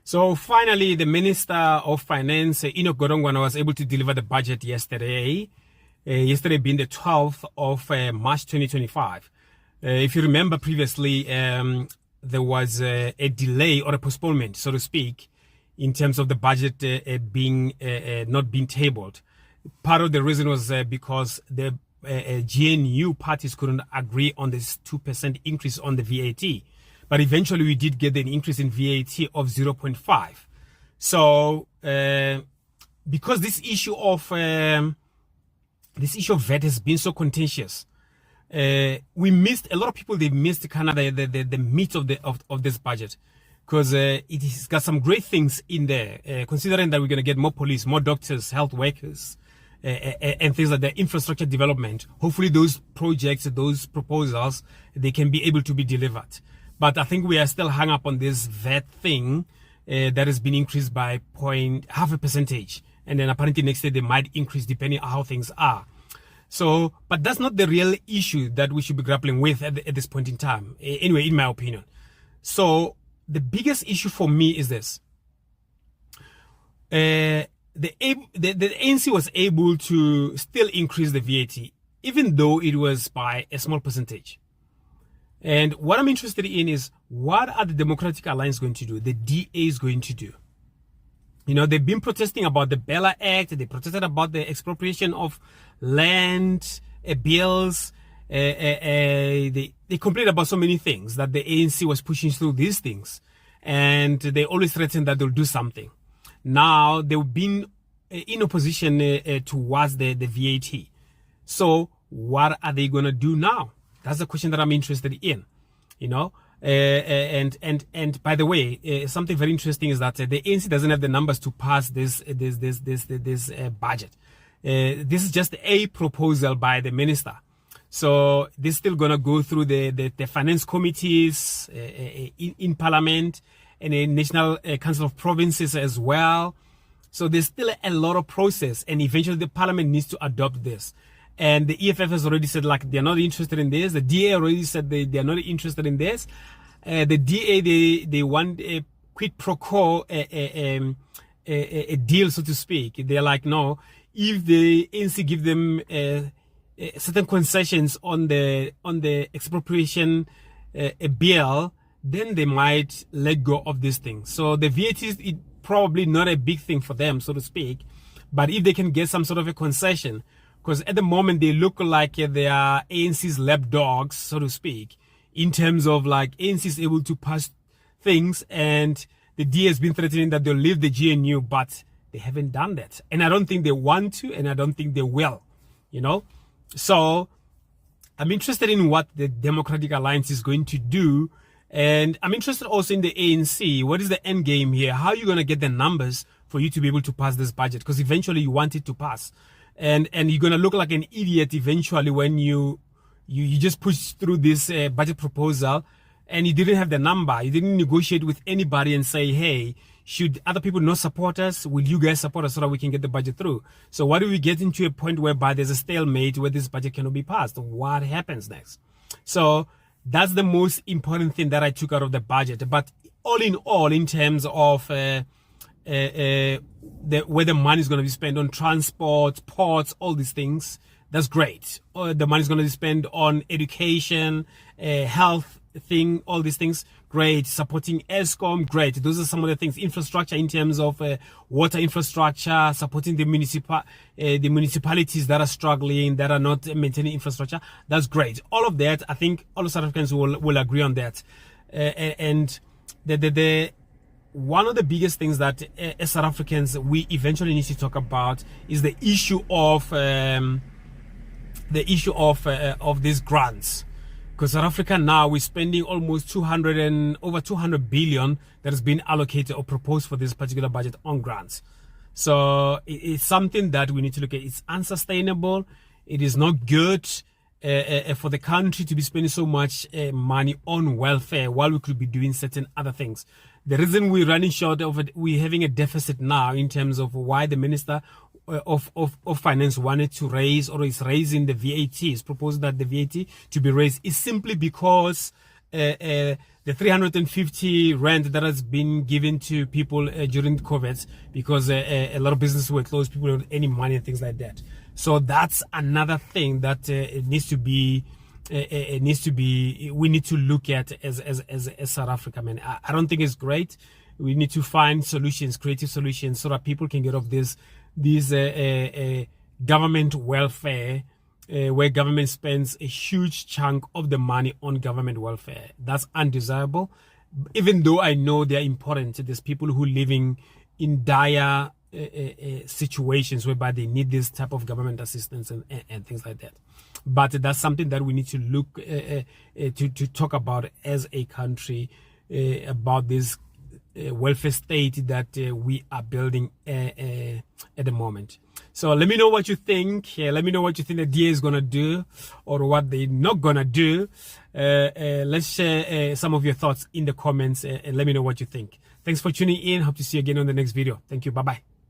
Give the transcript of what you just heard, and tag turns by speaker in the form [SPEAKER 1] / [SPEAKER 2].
[SPEAKER 1] So finally, the Minister of Finance, Enoch Gondogwana, was able to deliver the budget yesterday. Yesterday being the 12th of March 2025. If you remember previously, there was a delay or a postponement, so to speak, in terms of the budget being not being tabled. Part of the reason was because the GNU parties couldn't agree on this 2% increase on the VAT. But eventually we did get an increase in VAT of 0.5. So because this issue of VAT has been so contentious, we missed a lot of people. They missed kind of the meat of this budget, because it has got some great things in there. Considering that we're going to get more police, more doctors, health workers, and things like that, infrastructure development. Hopefully, those projects, those proposals, they can be able to be delivered. But I think we are still hung up on this VAT thing that has been increased by half a percentage. And then apparently next year they might increase depending on how things are. So, but that's not the real issue that we should be grappling with at this point in time. Anyway, in my opinion. So the biggest issue for me is this. The ANC was able to still increase the VAT, even though it was by a small percentage. And what I'm interested in is, what are the Democratic Alliance going to do? The DA is going to do. You know, they've been protesting about the Bella Act. They protested about the expropriation of land, bills. They complained about so many things that the ANC was pushing through these things. And they always threatened that they'll do something. Now, they've been in opposition towards the VAT. So, what are they going to do now? That's the question that I'm interested in, you know. And by the way, something very interesting is that the ANC doesn't have the numbers to pass this budget. This is just a proposal by the minister. So they're still gonna go through the finance committees in Parliament and the National Council of Provinces as well. So there's still a lot of process, and eventually the Parliament needs to adopt this. And the EFF has already said, like, they're not interested in this. The DA already said they're not interested in this. The DA, they want a quid pro quo, a deal, so to speak. They're like, no, if the ANC give them certain concessions on the expropriation bill, then they might let go of this thing. So the VAT is probably not a big thing for them, so to speak. But if they can get some sort of a concession, because at the moment they look like they are ANC's lapdogs, so to speak, in terms of like ANC is able to pass things, and the DA has been threatening that they'll leave the GNU, but they haven't done that. And I don't think they want to, and I don't think they will, you know. So I'm interested in what the Democratic Alliance is going to do. And I'm interested also in the ANC. What is the end game here? How are you going to get the numbers for you to be able to pass this budget? Because eventually you want it to pass. And you're going to look like an idiot eventually when you just push through this budget proposal and you didn't have the number. You didn't negotiate with anybody and say, hey, should other people not support us? Will you guys support us so that we can get the budget through? So what do we get into a point whereby there's a stalemate where this budget cannot be passed? What happens next? So that's the most important thing that I took out of the budget. But all in all, in terms of where the money is going to be spent on transport, ports, all these things, that's great. Or the money is going to be spent on education, health thing, all these things, great. Supporting ESCOM, great. Those are some of the things. Infrastructure in terms of water infrastructure, supporting the municipalities that are struggling, that are not maintaining infrastructure. That's great. All of that, I think all of South Africans will agree on that. And the one of the biggest things that as South Africans we eventually need to talk about is the issue of these grants. Because South Africa now, we're spending almost over 200 billion that has been allocated or proposed for this particular budget on grants. So it's something that we need to look at. It's unsustainable. It is not good for the country to be spending so much money on welfare while we could be doing certain other things. The reason we're running short of it, we're having a deficit now in terms of why the Minister of Finance wanted to raise, or is raising the VAT, is proposed that the VAT to be raised, is simply because the 350 rand that has been given to people during COVID, because a lot of businesses were closed, people don't have any money and things like that. So that's another thing that it needs to be. We need to look at as South Africa, man. I don't think it's great. We need to find solutions, creative solutions, so that people can get off these government welfare, where government spends a huge chunk of the money on government welfare. That's undesirable. Even though I know they're important, there's people who are living in dire situations whereby they need this type of government assistance and things like that. But that's something that we need to look to talk about as a country, about this welfare state that we are building at the moment. So let me know what you think. Let me know what you think the DA is going to do or what they're not going to do. Let's share some of your thoughts in the comments and let me know what you think. Thanks for tuning in. Hope to see you again on the next video. Thank you. Bye-bye.